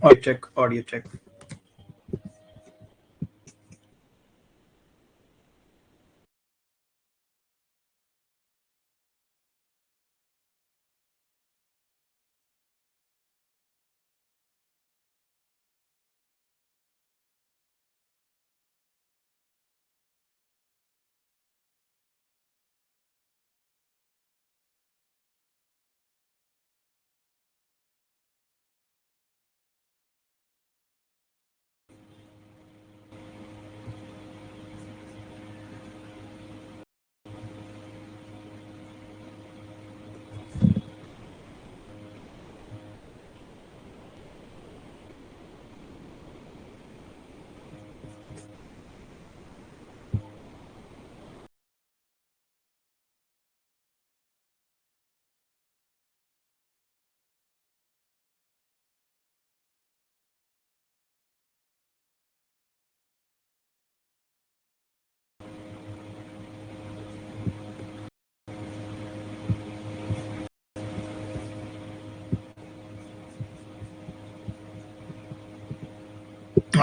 Audio check, audio check.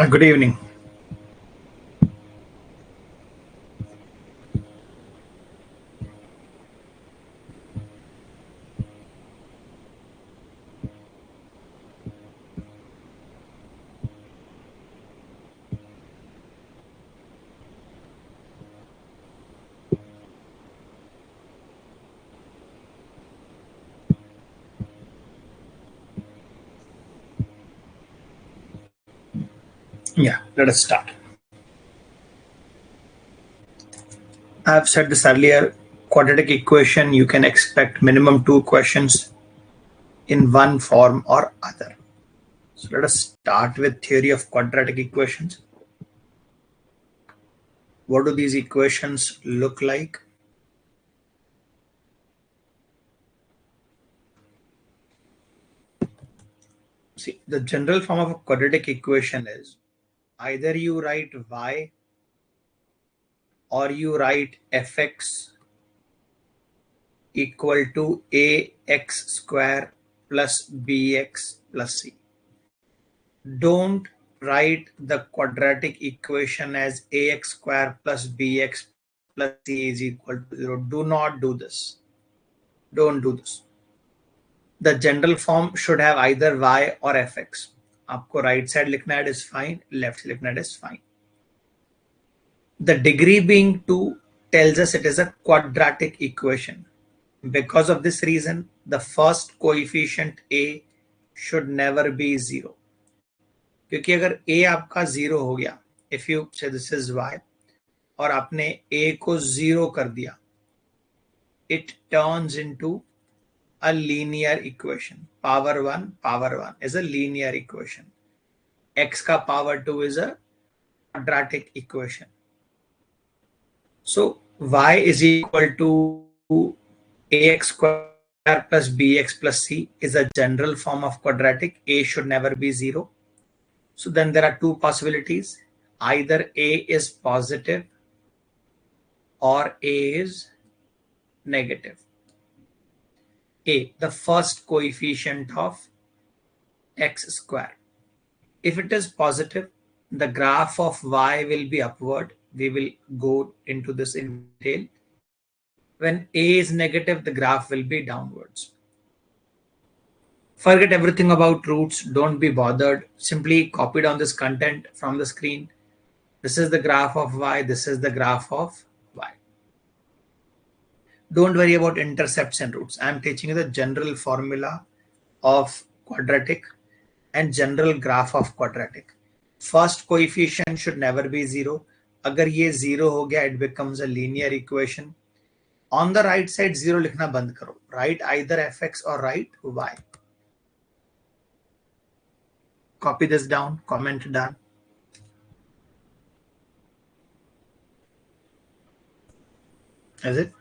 Good evening. Yeah, let us start. I've said this earlier, quadratic equation, you can expect minimum 2 questions in one form or other. So let us start with theory of quadratic equations. What do these equations look like? See, the general form of a quadratic equation is either you write y or you write fx equal to ax square plus bx plus c. Don't write the quadratic equation as ax square plus bx plus c is equal to 0. Do not do this. Don't do this. The general form should have either y or fx. आपको right side लिखना है, it is fine. Left side लिखना है, it is fine. The degree being 2 tells us it is a quadratic equation. Because of this reason, the first coefficient a should never be 0. क्योंकि अगर a आपका 0 हो गया, if you say this is y और आपने a को 0 कर दिया, it turns into a linear equation. Power 1 is a linear equation. X का power 2 is a quadratic equation. So y is equal to ax square plus bx plus c is a general form of quadratic. A should never be 0. So then there are two possibilities. Either a is positive or a is negative. A, the first coefficient of x square. If it is positive, the graph of y will be upward. We will go into this in detail. When a is negative, the graph will be downwards. Forget everything about roots. Don't be bothered. Simply copy down this content from the screen. This is the graph of y. This is the graph of y. Don't worry about intercepts and roots. I'm teaching you the general formula of quadratic and general graph of quadratic. First coefficient should never be 0. अगर ये 0 हो गया, it becomes a linear equation. On the right side, 0 लिखना बंद करो. Write either fx or write y. Copy this down, comment done. Is it?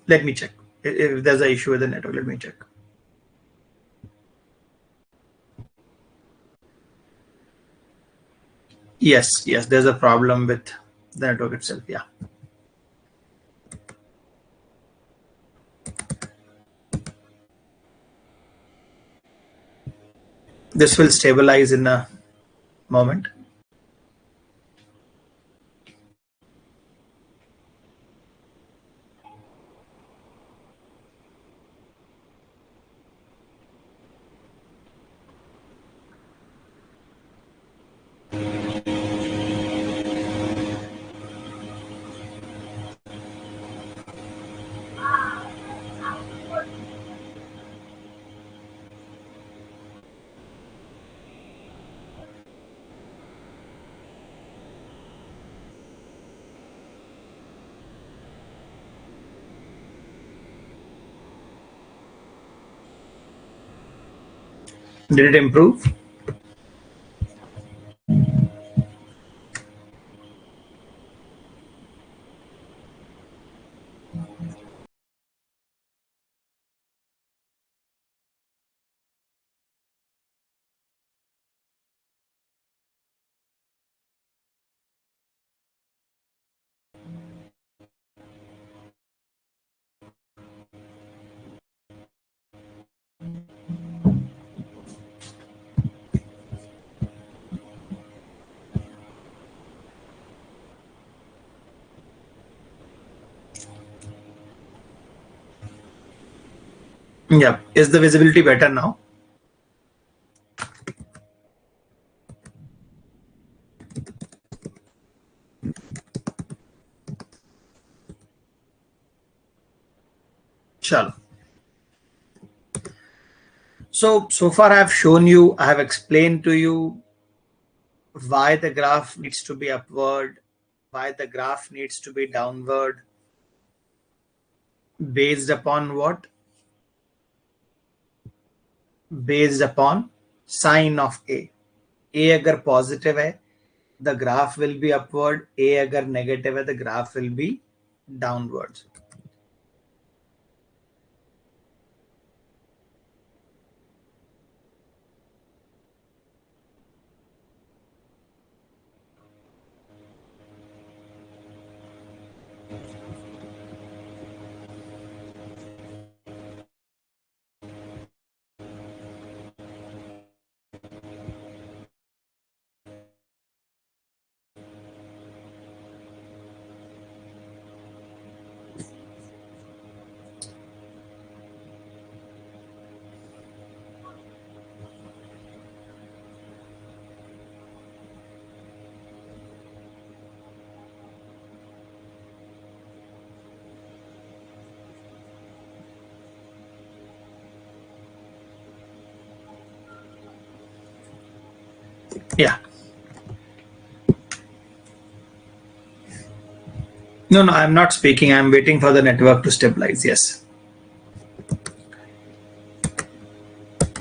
Let me check. If there's an issue with the network, let me check. Yes, there's a problem with the network itself. Yeah. This will stabilize in a moment. Did it improve? Yeah. Is the visibility better now? Chalo. So far I have shown you, I have explained to you why the graph needs to be upward, why the graph needs to be downward, based upon what? Based upon sign of A. A अगर positive है, the graph will be upward. A अगर negative है, the graph will be downwards. Yeah. No, I'm not speaking. I'm waiting for the network to stabilize. Yes.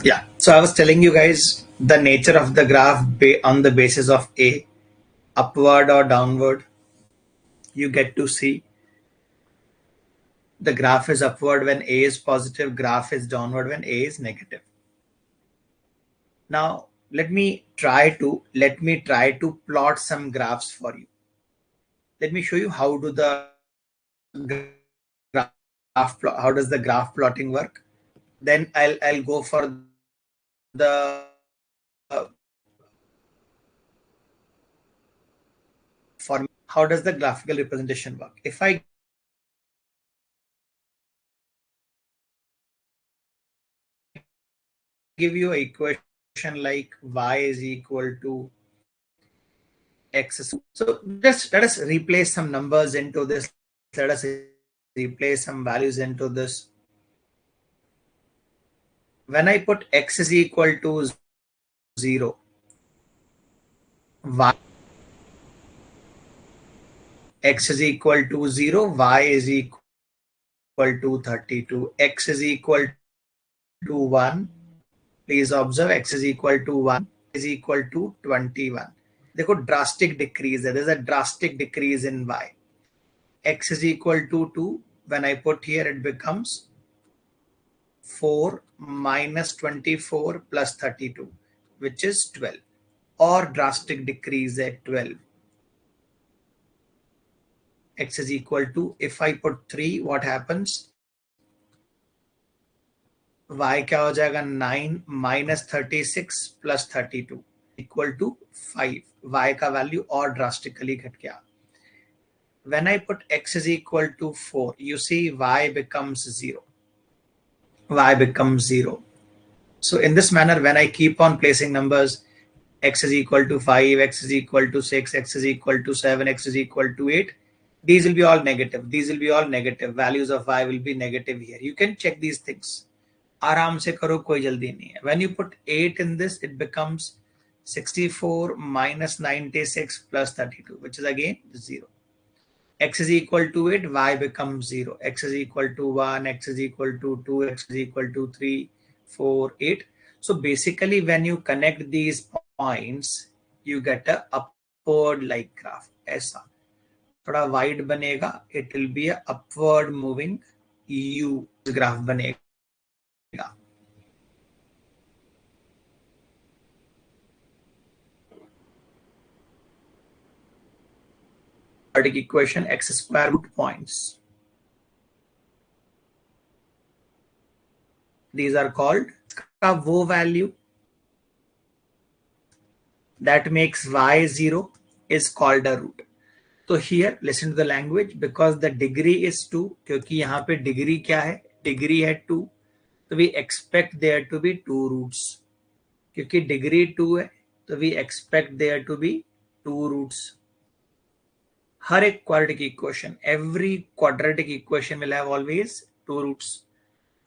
Yeah. So I was telling you guys the nature of the graph on the basis of A, upward or downward. You get to see the graph is upward when A is positive, graph is downward when A is negative. Now let me try to plot some graphs for you. Let me show you how do the how does the graph plotting work. Then I'll go for the for how does the graphical representation work. If I give you an equation like y is equal to x, so just let us replace some numbers into this. Let us replace some values into this. When I put x is equal to 0, y x is equal to 0, y is equal to 32, x is equal to 1. Please observe x is equal to 1 is equal to 21. देखो drastic decrease है. There's a drastic decrease in y. X is equal to 2. When I put here, it becomes 4 minus 24 plus 32, which is 12. Or drastic decrease at 12. X is equal to, if I put 3, what happens? y क्या हो जाएगा 9 minus 36 plus 32 equal to 5. y का value और drastically घट गया. When I put x is equal to 4, you see y becomes 0. Y becomes 0. So in this manner, when I keep on placing numbers, x is equal to 5, x is equal to 6, x is equal to 7, x is equal to 8, these will be all negative. These will be all negative. Values of y will be negative here. You can check these things. आराम से करो, कोई जल्दी नहीं है. When you put 8 in this, it becomes 64 minus 96 plus 32, which is again 0. X is equal to 8, y becomes 0. X is equal to 1, x is equal to 2, x is equal to 3, 4, 8. So basically when you connect these points, you get a upward like graph. ऐसा थोड़ा wide बनेगा, it will be a upward moving U graph बनेगा. Quadratic equation x square root points. These are called का वो value that makes y 0 is called a root. So here listen to the language, because the degree is 2, क्योंकि यहाँ पे degree क्या है, degree है 2, तो we expect there to be 2 roots. क्योंकि degree 2 है तो we expect there to be 2 roots. हर एक quadratic equation, every quadratic equation will have always 2 roots.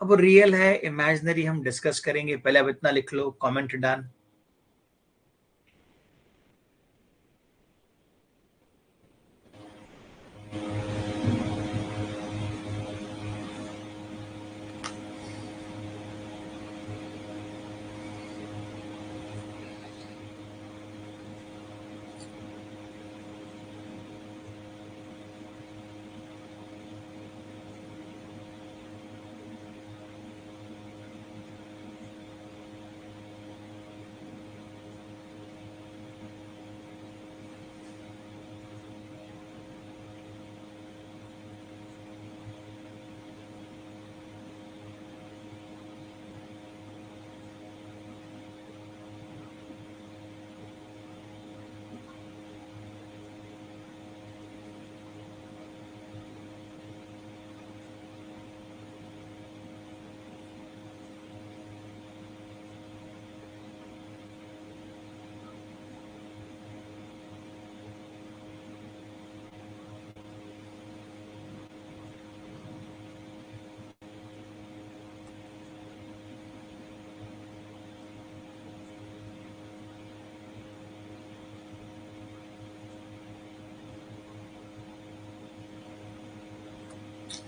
अब वो रियल है इमेजिनरी हम डिस्कस करेंगे, पहले अब इतना लिख लो, comment done.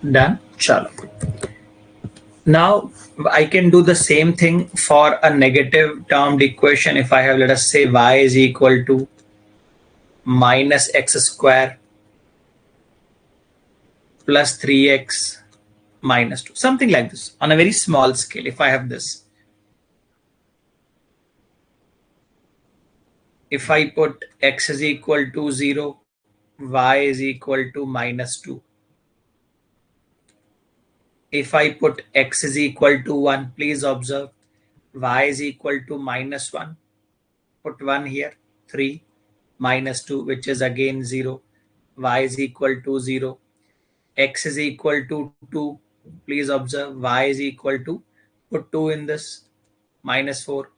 Done. Chalo. Now I can do the same thing for a negative termed equation. If I have, let us say, y is equal to minus x square plus 3x minus 2, something like this on a very small scale. If I have this, if I put x is equal to 0, y is equal to minus 2. If I put x is equal to 1, please observe y is equal to minus 1. Put 1 here, 3 minus 2, which is again 0. Y is equal to 0. X is equal to 2. Please observe y is equal to, put 2 in this, minus 4.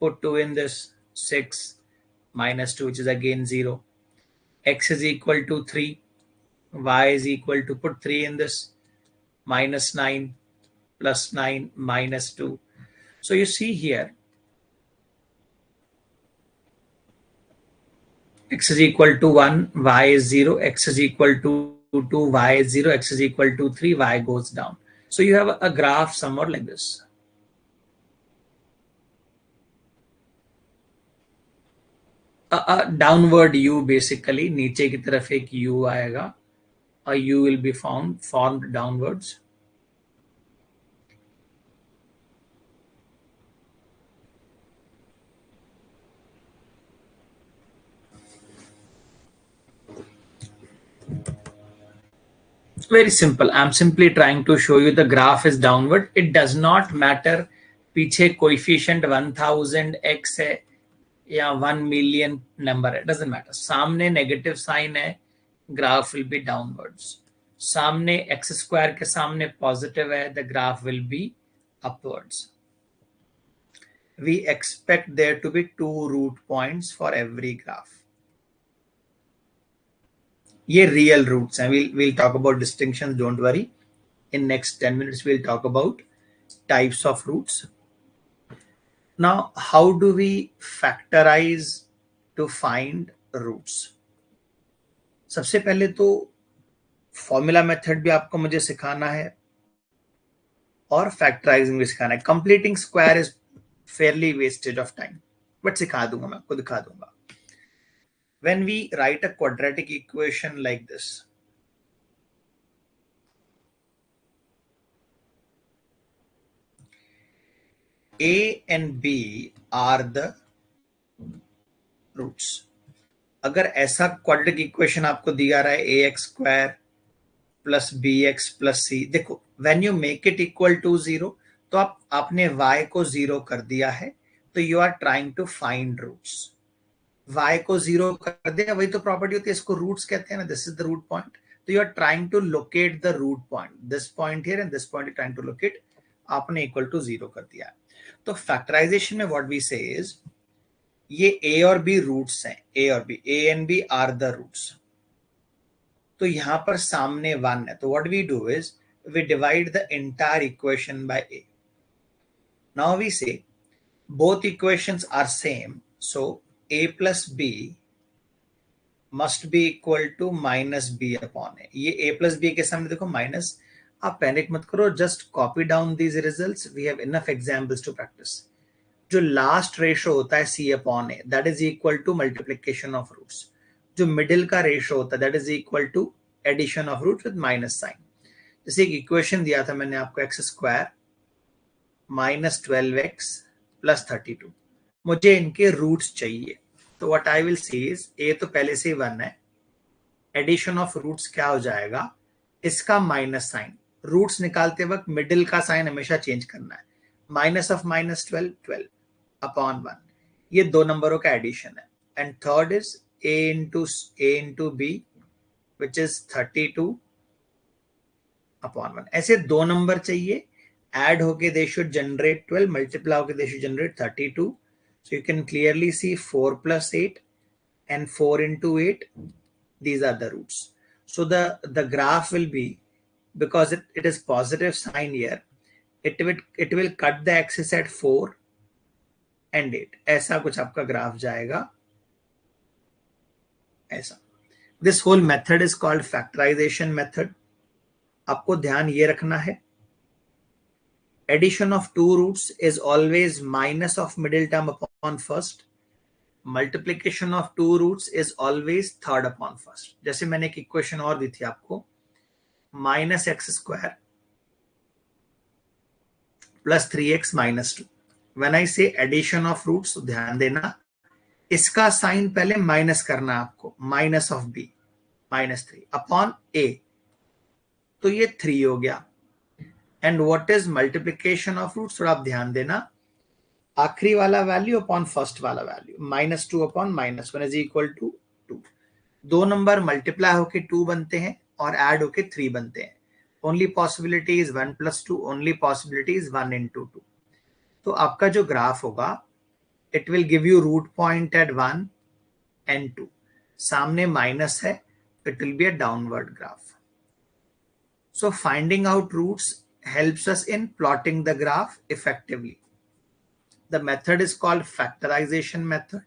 Put 2 in this, 6 minus 2, which is again 0. X is equal to 3. Y is equal to, put 3 in this, minus 9 plus 9 minus 2. So you see here, x is equal to 1, y is 0, x is equal to 2, y is 0, x is equal to 3, y goes down. So you have a graph somewhat like this. Downward U basically, नीचे की तरफ एक U आएगा. A U will be formed downwards. Very simple. I'm simply trying to show you the graph is downward. It does not matter पीछे coefficient 1000 x है या 1 million number है, doesn't matter. सामने नेगेटिव साइन है, graph will be downwards. सामने x square के सामने positive है, the graph will be upwards. We expect there to be 2 root points for every graph. ये real roots हैं. We'll talk about distinctions, don't worry. In next 10 minutes, we'll talk about types of roots. Now, how do we factorize to find roots? सबसे पहले तो formula method भी आपको मुझे सिखाना है और फैक्टराइजिंग भी सिखाना है. Completing square is fairly wastage of time, but सिखा दूंगा, मैं आपको दिखा दूंगा. When we write a quadratic equation like this, A and B are the roots. अगर ऐसा क्वाड्रेटिक इक्वेशन आपको दिया रहा है ax² plus bx plus c, देखो when you make it equal to 0 तो आपने y को 0 कर दिया है, तो you are trying to find roots. y को 0 कर दिया, वही तो प्रॉपर्टी होती है, इसको रूट्स कहते हैं ना. This is the root point, तो you are trying to locate the root point. This point here and this point you trying to locate. आपने इक्वल टू 0 कर दिया है. तो फैक्टराइजेशन में व्हाट वी से इज, ये a और b roots हैं, a और b, a and b are the roots. तो यहां पर सामने 1 है, तो what we do is we divide the entire equation by a. Now we say both equations are same, so a plus b must be equal to minus b upon a. ये a plus b के सामने देखो minus. आप panic मत करो, just copy down these results. We have enough examples to practice. जो last ratio होता है c upon A, that is equal to multiplication of roots. जो मिडिल का रेशो होता है that is equal to addition of roots with minus sign. जैसे एक equation दिया था मैंने आपको, x square minus 12x plus 32. मुझे इनके रूट्स चाहिए, तो what I will see is, a तो पहले से ही 1 है, एडिशन ऑफ रूट्स क्या हो जाएगा, इसका माइनस साइन. रूट्स निकालते वक्त मिडिल का साइन हमेशा चेंज करना है. माइनस ऑफ माइनस 12 अपॉन 1, ये दो नंबरों का एडिशन है. And third is a into B which is 32 upon 1. ऐसे दो नंबर चाहिए, add होके they should generate 12, multiply होके they should generate 32. So you can clearly see 4 plus 8 and 4 into 8, these are the roots. So the graph will be, because it is positive sign here, it will cut the axis at 4 and 8. ऐसा कुछ आपका graph जाएगा ऐसा. This whole method is called factorization method. आपको ध्यान ये रखना है, addition of two roots is always minus of middle term upon first. Multiplication of two roots is always third upon first. जैसे मैंने एक इक्वेशन और दी थी आपको, minus x square plus 3x minus 2. When I से एडिशन ऑफ रूट्स, ध्यान देना इसका साइन पहले माइनस करना आपको, minus of b minus 3 upon a, तो ये 3 हो गया. And what is multiplication of roots, थोड़ा आप ध्यान देना, आखिरी वाला वैल्यू अपॉन फर्स्ट वाला value, minus 2 upon minus 1 is equal to 2. दो नंबर मल्टीप्लाई होके 2 बनते हैं और ऐड होके 3 बनते हैं. Only possibility is 1 plus 2, only possibility is 1 into 2. तो आपका जो ग्राफ होगा, it will give you root point at 1 and 2. सामने माइनस है, it will be a downward graph. So finding out roots helps us in plotting the graph effectively. The method is called factorization method.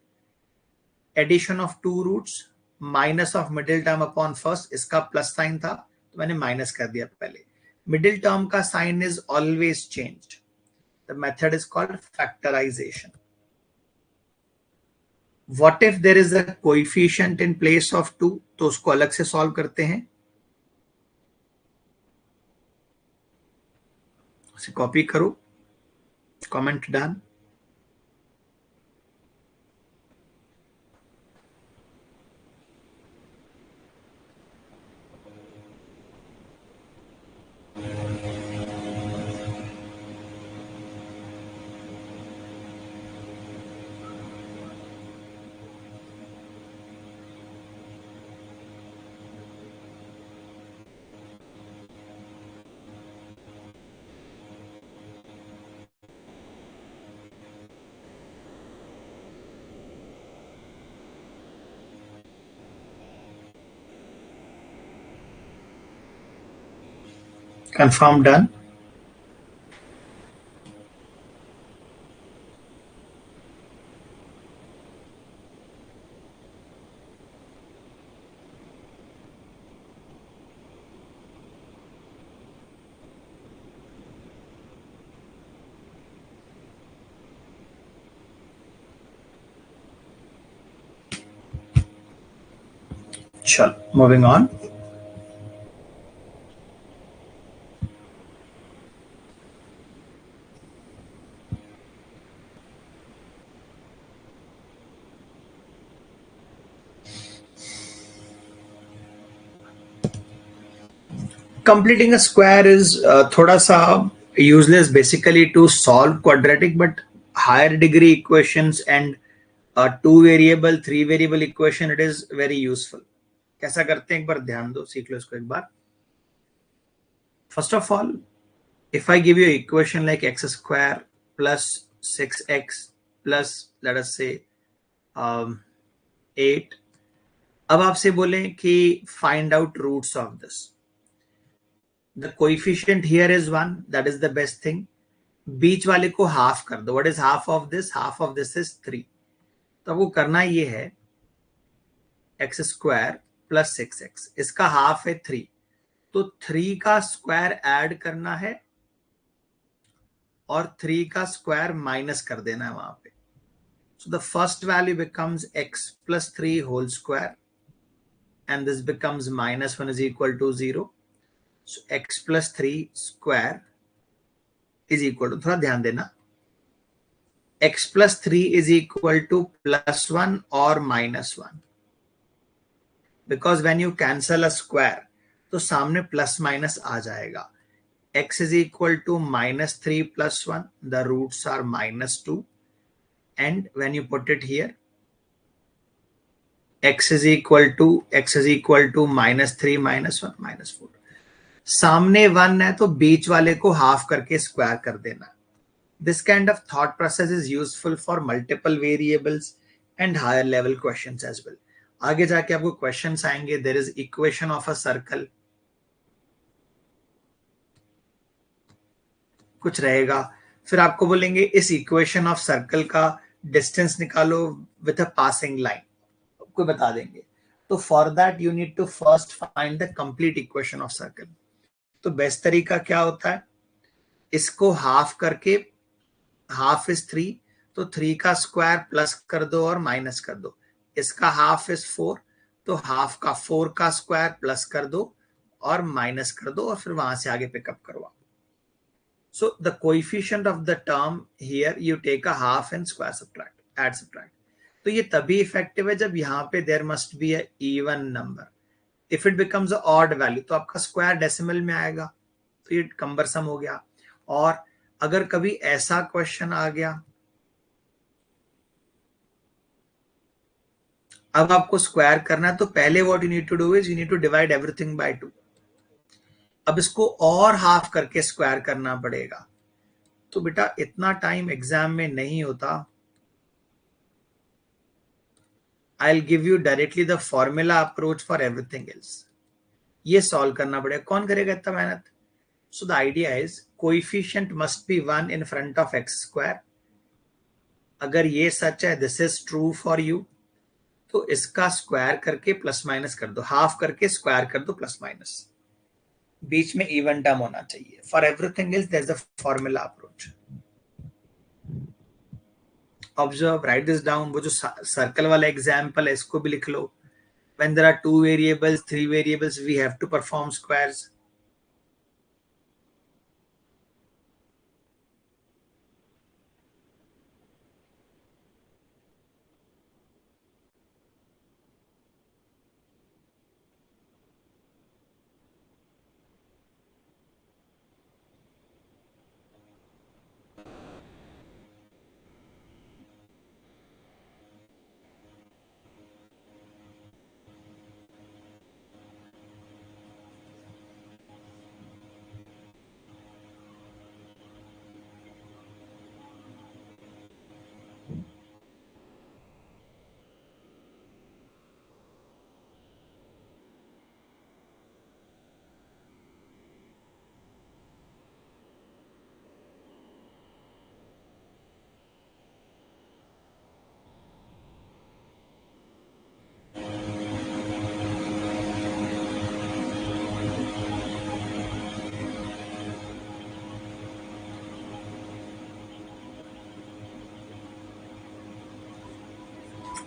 Addition of two roots, minus of middle term upon first, इसका plus sign था तो मैंने minus कर दिया पहले. Middle term का sign is always changed. The method is called factorization. What if there is a coefficient in place of 2? तो उसको अलग से सॉल्व करते हैं. कॉपी करो, comment done. Confirm, done. Chal, moving on. Completing a square is thoda sa useless basically to solve quadratic, but higher degree equations and two variable, three variable equation, it is very useful. कैसा करते हैं एक बार ध्यान दो, सीख लो इसको एक बार. First of all, if I give you an equation like x square plus 6x plus let us say 8, अब आपसे बोले कि find out roots of this. The coefficient here is 1, that is the best thing. बीच वाले को half कर दो. What is half of this? Half of this is 3. तो आपको करना ये है x स्क्वायर प्लस 6x, इसका हाफ है 3, तो 3 का स्क्वायर ऐड करना है और 3 का स्क्वायर माइनस कर देना है वहां पे. So the first value becomes x plus 3 whole square and this becomes minus 1 is equal to 0. So x plus 3 square is equal to, थोड़ा ध्यान देना, x plus 3 is equal to plus 1 or minus 1. Because when you cancel a square, तो सामने plus minus आ जाएगा. X is equal to minus 3 plus 1. The roots are minus 2. And when you put it here, x is equal to minus 3 minus 1 minus 4. सामने 1 है तो बीच वाले को half करके square कर देना. This kind of thought process is useful for multiple variables and higher level questions as well. आगे जाके आपको क्वेश्चंस आएंगे. There is equation of a circle, कुछ रहेगा, फिर आपको बोलेंगे इस इक्वेशन ऑफ सर्कल का डिस्टेंस निकालो विथ अ पासिंग लाइन, आपको बता देंगे. तो for that you need to first find the complete equation of circle. तो बेस्ट तरीका क्या होता है, इसको हाफ करके, हाफ इज 3, तो 3 का स्क्वायर प्लस कर दो और माइनस कर दो. इसका हाफ इज 4, तो हाफ का 4 का स्क्वायर प्लस कर दो और माइनस कर दो और फिर वहां से आगे पिकअप करवा. So the coefficient of the term here you take a half and square subtract, add subtract. तो ये तभी इफेक्टिव है जब यहाँ पे there must be a even number. If it becomes a odd value तो आपका स्क्वायर डेसिमल में आएगा, तो ये कम्बरसम हो गया. और अगर कभी ऐसा क्वेश्चन आ गया, अब आपको स्क्वायर करना है, तो पहले what you need to do is you need to divide everything by 2. अब इसको और हाफ करके स्क्वायर करना पड़ेगा. तो बेटा इतना टाइम एग्जाम में नहीं होता. I'll give you directly the formula approach for everything else. ये सॉल्व करना पड़ेगा. कौन करेगा इतना मेहनत? So the idea is coefficient must be 1 in front of x square. अगर ये सच है, this is true for you, तो इसका स्क्वायर करके प्लस माइनस कर दो, हाफ करके स्क्वायर कर दो प्लस माइनस, बीच में इवन टर्म होना चाहिए. For everything else there is a formula approach. Observe, write this down. वो जो सर्कल वाला एग्जांपल है इसको भी लिख लो. When there are 2 variables, 3 variables, we have to perform squares.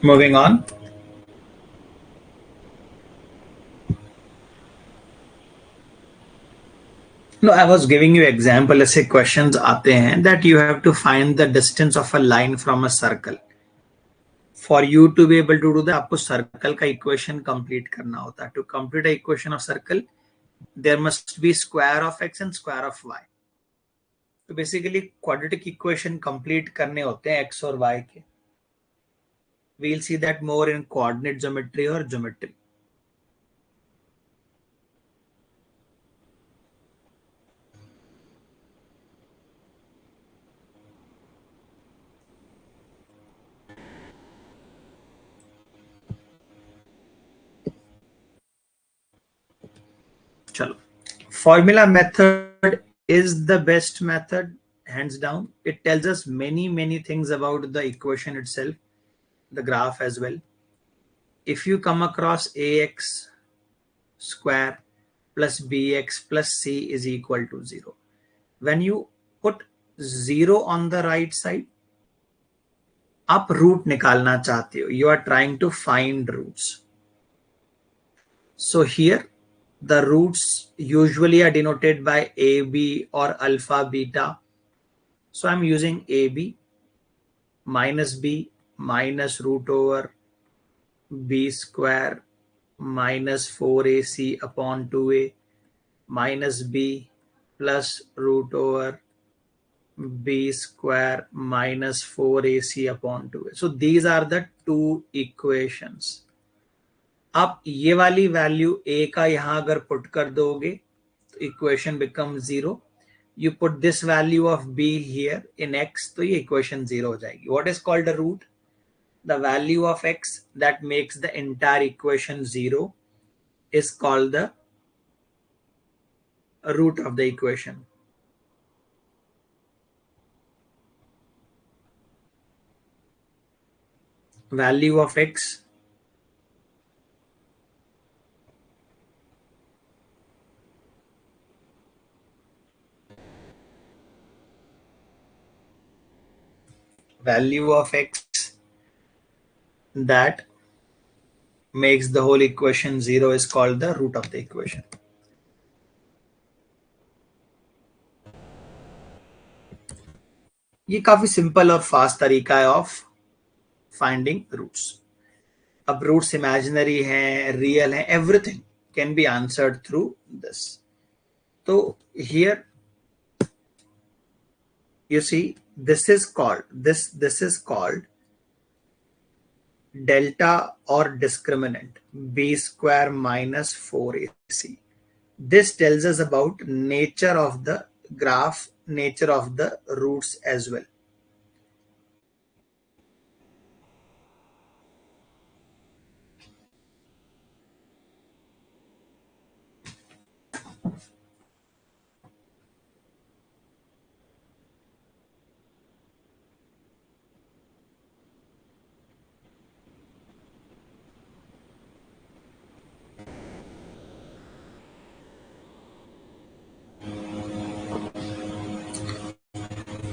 Moving on. No, I was giving you example. ऐसे questions आते हैं that you have to find the distance of a line from a circle. For you to be able to do that, आपको circle का equation complete करना होता है. To complete a equation of circle, there must be square of x and square of y. तो basically quadratic equation complete करने होते हैं x और y के. We'll see that more in coordinate geometry or geometry. Chalo. Formula method is the best method, hands down. It tells us many things about the equation itself, the graph as well. If you come across ax square plus bx plus c is equal to 0, when you put 0 on the right side, आप root निकालना चाहते हो, you are trying to find roots. So here the roots usually are denoted by AB or alpha beta. So I'm using AB minus B minus root over B square minus 4AC upon 2A minus B plus root over B square minus 4AC upon 2A. So these are the two equations. आप ये वाली value a का यहां अगर put कर दोगे तो equation become 0. You put this value of b here in x, तो ये इक्वेशन 0 हो जाएगी. What is called a root? The value of x that makes the entire equation 0 is called the root of the equation. Value of x that makes the whole equation 0 is called the root of the equation. ये काफी simple और fast तरीका है of finding roots. अब roots imaginary हैं, real हैं, everything can be answered through this. तो here you see this is called delta or discriminant b square minus 4ac. This tells us about nature of the graph, nature of the roots as well.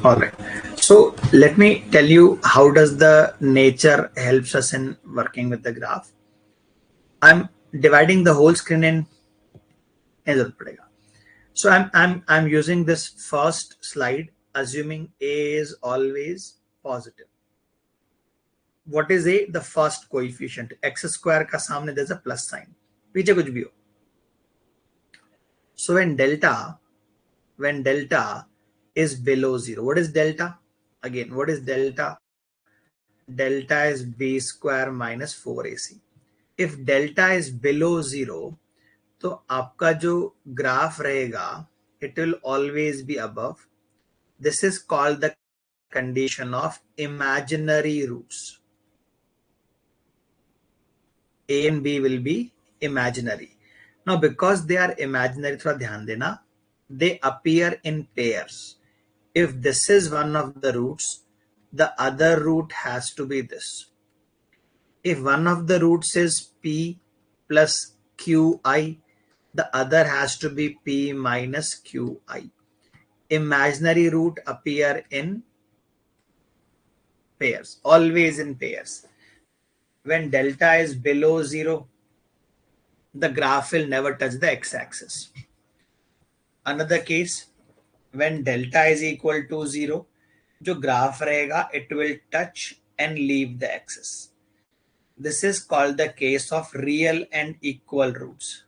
All right, so let me tell you how does the nature helps us in working with the graph. I'm dividing the whole screen in. So I'm using this first slide assuming a is always positive. What is a? The first coefficient. X square का सामने there's a plus sign. पीछे कुछ भी हो. So when delta is below 0, what is delta? Again, what is delta? Delta is b square minus 4ac. If delta is below 0, तो आपका जो graph रहेगा it will always be above. This is called the condition of imaginary roots. A and B will be imaginary. Now because they are imaginary, थोड़ा ध्यान देना, they appear in pairs. If this is one of the roots, the other root has to be this. If one of the roots is p plus qi, the other has to be p minus qi. Imaginary root appear in pairs, always in pairs. when delta is below 0, the graph will never touch the x-axis. Another case, when delta is equal to 0, जो graph रहेगा, it will touch and leave the axis. This is called the case of real and equal roots.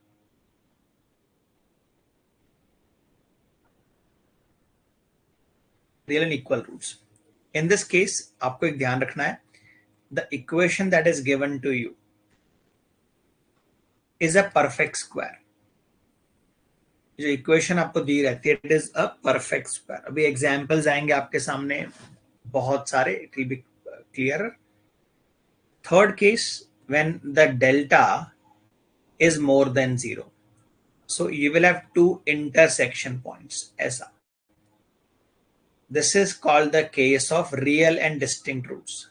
Real and equal roots. In this case, आपको एक ध्यान रखना है, the equation that is given to you is a perfect square. जो equation आपको दी रहती है, it is a perfect square. अभी एग्जांपल्स आएंगे आपके सामने बहुत सारे, it will B clear. Third case, when the delta is more than 0, so you will have two intersection points, ऐसा. This is called the case of real and distinct roots.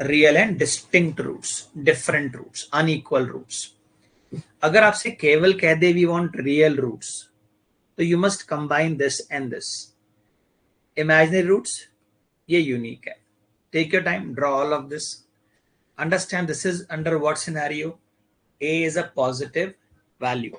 Real and distinct roots, different roots, unequal roots. अगर आपसे केवल कह दे we want real roots, तो you must combine this and this. Imaginary roots, ये unique है. Take your time, draw all of this. Understand this is under what scenario? A is a positive value.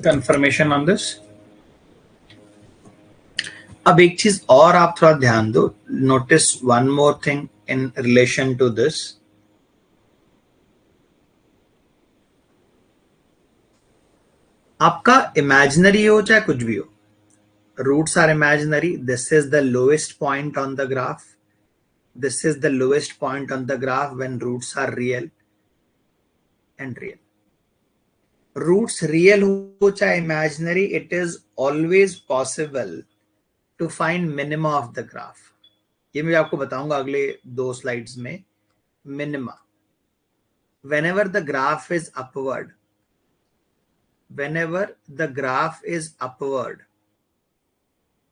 Confirmation on this. अब एक चीज और आप थोड़ा ध्यान दो. Notice one more thing in relation to this. आपका imaginary हो चाहे कुछ भी हो, roots are imaginary. This is the lowest point on the graph. This is the lowest point on the graph when roots are real and real. Roots real हो चाहे imaginary, it is always possible to find minima of the graph. ये मैं आपको बताऊंगा अगले 2 slides में. Minima. Whenever the graph is upward,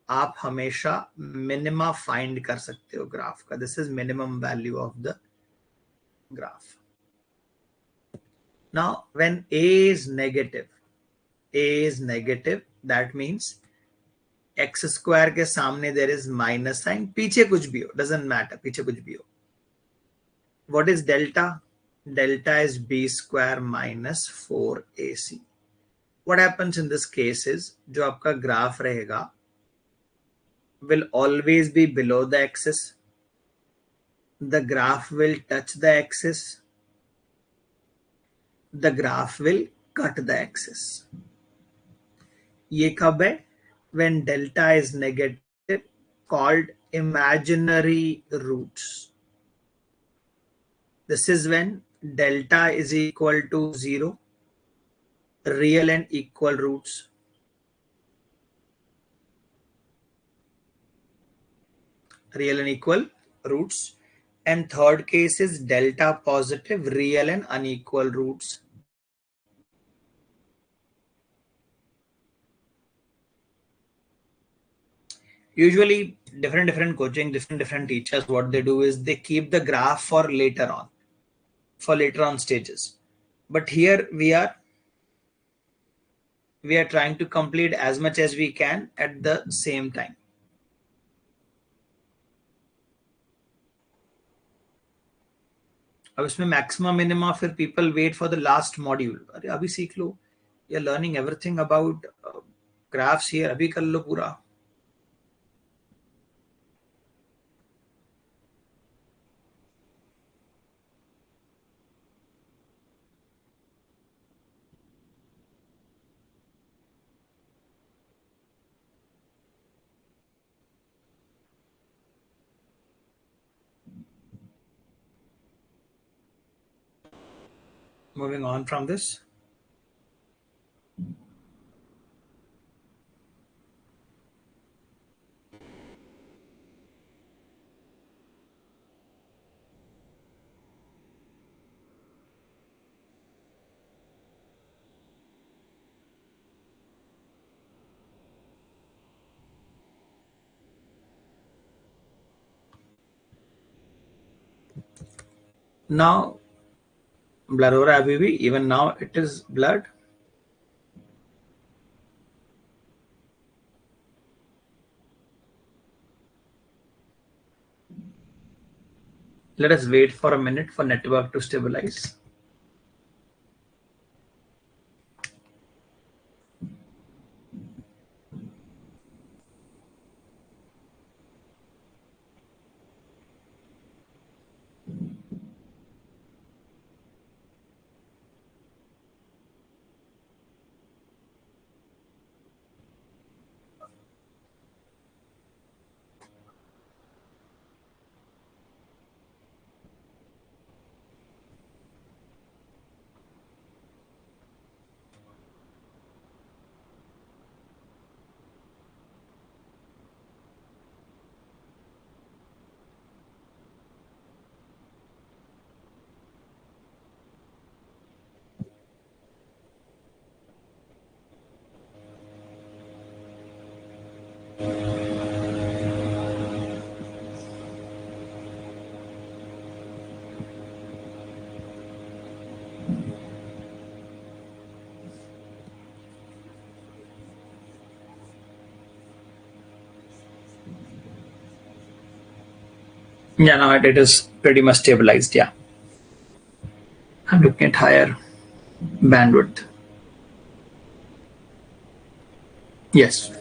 आप हमेशा minima find कर सकते हो ग्राफ का. This is minimum value of the graph. Now, when A is negative, that means x square के सामने there is minus sign. पीछे कुछ भी हो, doesn't matter, पीछे कुछ भी हो. What is delta? Delta is b square minus 4ac. What happens in this case is, जो आपका ग्राफ रहेगा will always be below the axis. The graph will touch the axis. The graph will cut the axis. ये कब है? When delta is negative, called imaginary roots. This is when delta is equal to 0, real and equal roots. Real and equal roots. And third case is delta positive, real and unequal roots. Usually different coaching, different teachers, what they do is they keep the graph for later on stages. But here we are we are trying to complete as much as we can at the same time. अब इसमें maximum minima फिर people wait for the last module. अरे अभी सीख लो, you are learning everything about graphs here, अभी कर लो पूरा. Moving on from this. Now, blur हो रहा है अभी भी, even now it is blurred. Let us wait for a minute for network to stabilize. Yeah, now it is pretty much stabilized. Yeah, I'm looking at higher bandwidth. Yes.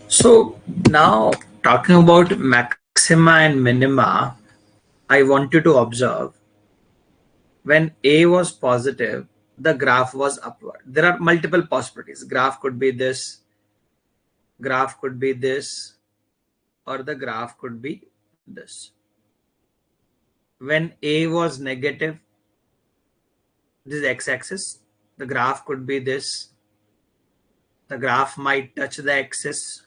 So now talking about maxima and minima, I want you to observe when A was positive, the graph was upward. There are multiple possibilities. Graph could be this, graph could be this, or the graph could be this. When A was negative, this is x-axis, the graph could be this. The graph might touch the axis,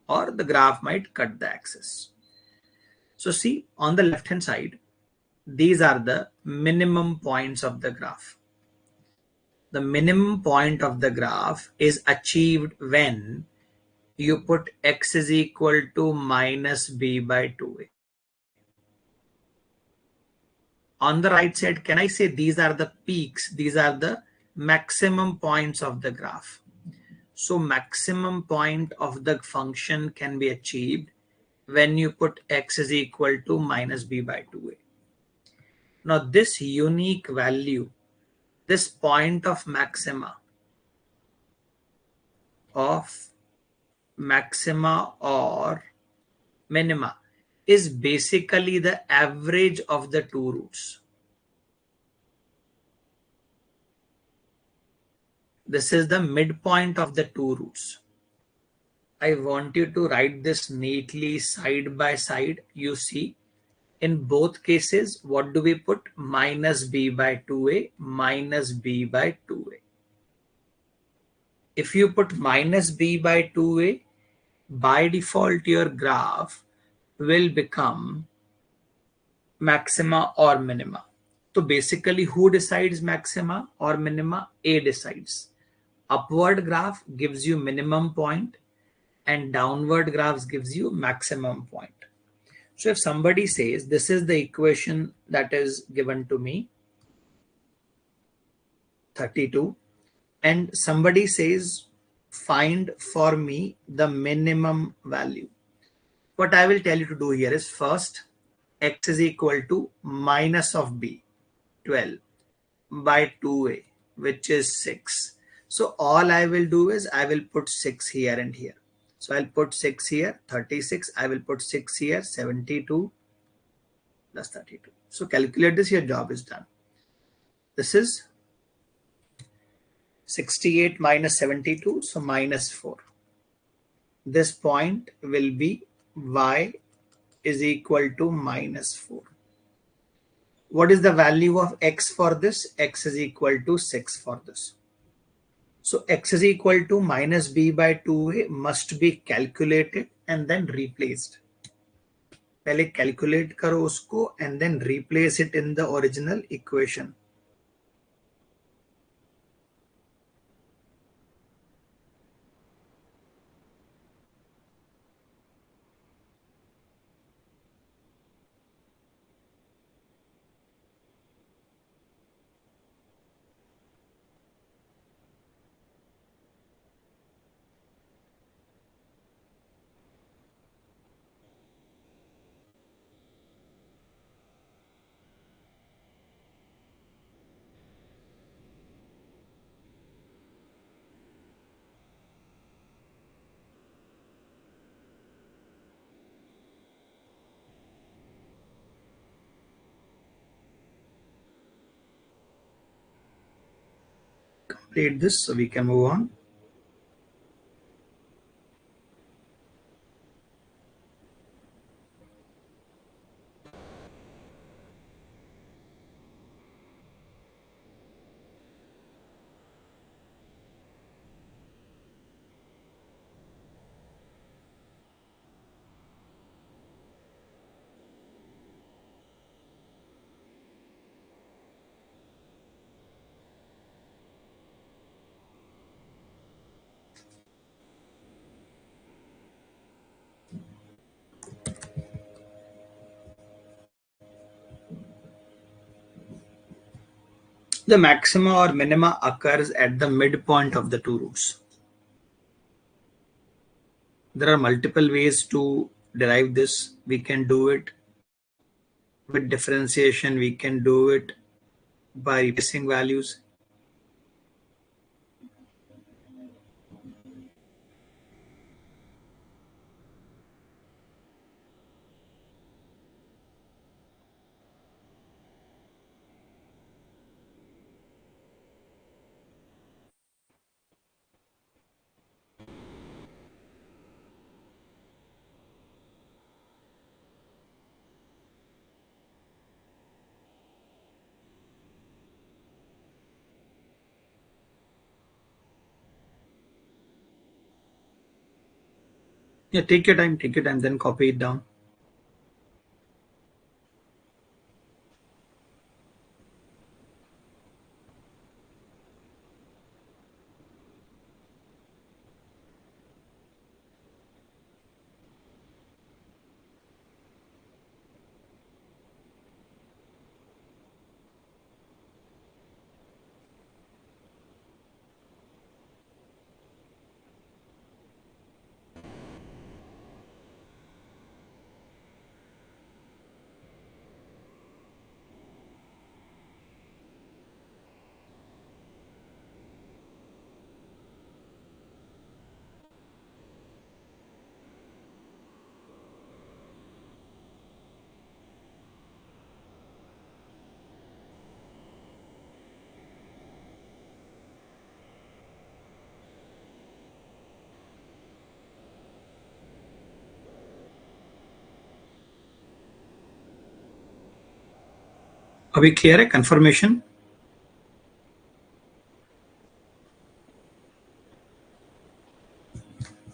or the graph might cut the axis. So see, on the left hand side, these are the minimum points of the graph. The minimum point of the graph is achieved when you put x is equal to minus b by 2a. On the right side, can I say these are the peaks? These are the maximum points of the graph. So maximum point of the function can be achieved when you put x is equal to minus b by 2a. Now this unique value, this point of maxima or minima is basically the average of the two roots. This is the midpoint of the two roots. I want you to write this neatly side by side. You see, in both cases, what do we put? Minus b by 2a, minus b by 2a. If you put minus b by 2a, by default, your graph will become maxima or minima. So basically, who decides maxima or minima? A decides. Upward graph gives you minimum point and downward graphs gives you maximum point. So if somebody says this is the equation that is given to me, 32, and somebody says find for me the minimum value. What I will tell you to do here is, first, x is equal to minus of b, 12, by 2a, which is 6. So all I will do is I will put 6 here and here. So I'll put 6 here, 36. I will put 6 here, 72 plus 32. So calculate this, your job is done. This is 68 minus 72, so minus 4. This point will be y is equal to minus 4. What is the value of x for this? X is equal to 6 for this. So x is equal to minus b by 2a must be calculated and then replaced. पहले calculate करो उसको and then replace it in the original equation. Complete this so we can move on. The maxima or minima occurs at the midpoint of the two roots. There are multiple ways to derive this. We can do it with differentiation. We can do it by replacing values. Yeah, take your time, then copy it down. Are we clear? Confirmation?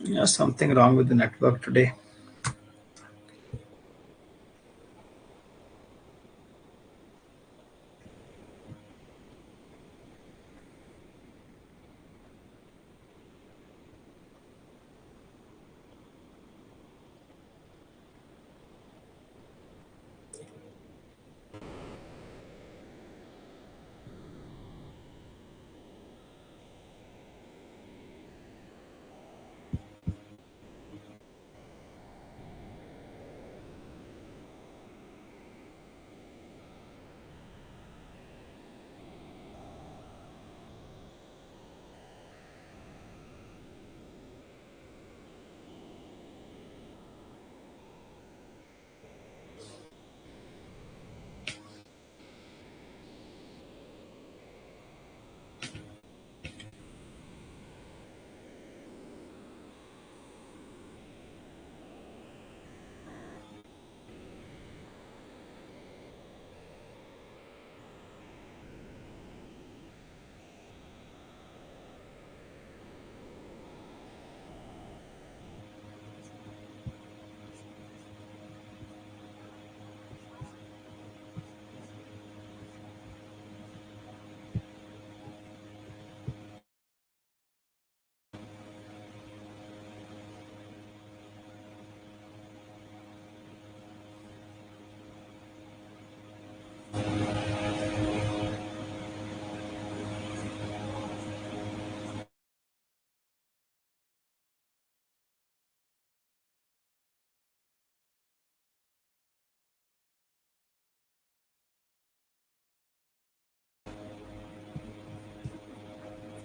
Yeah, something wrong with the network today.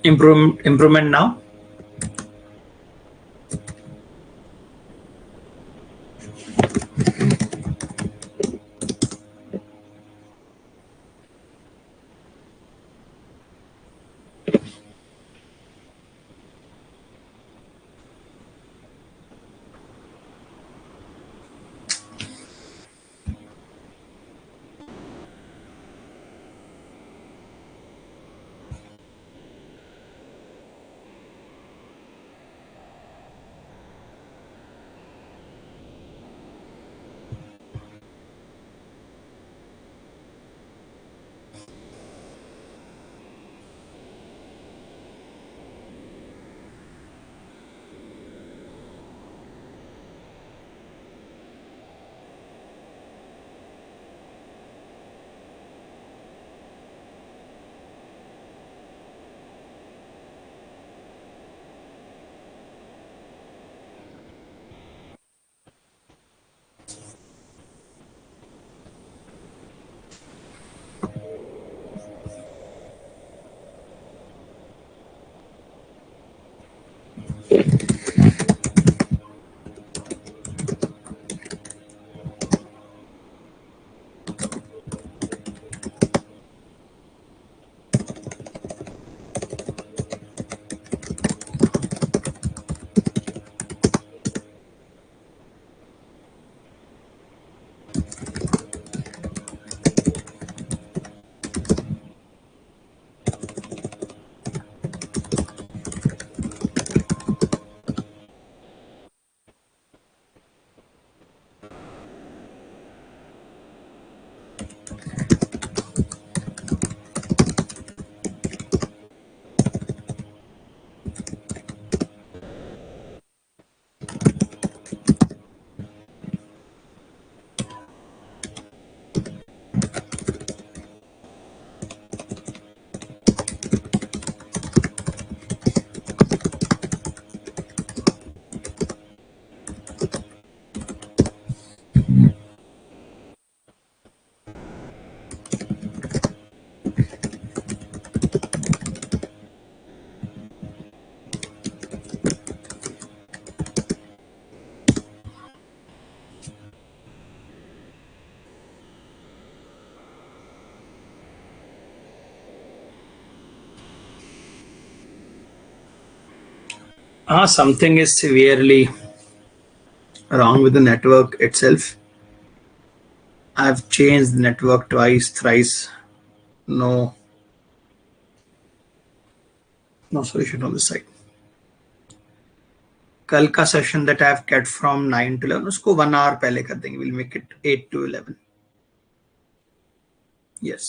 Improvement now. Something is severely wrong with the network itself. I've changed the network twice, thrice. No solution on this side. कल का session that I have kept from 9 to 11 उसको 1 hour पहले कर देंगे. We'll make it 8 to 11. Yes.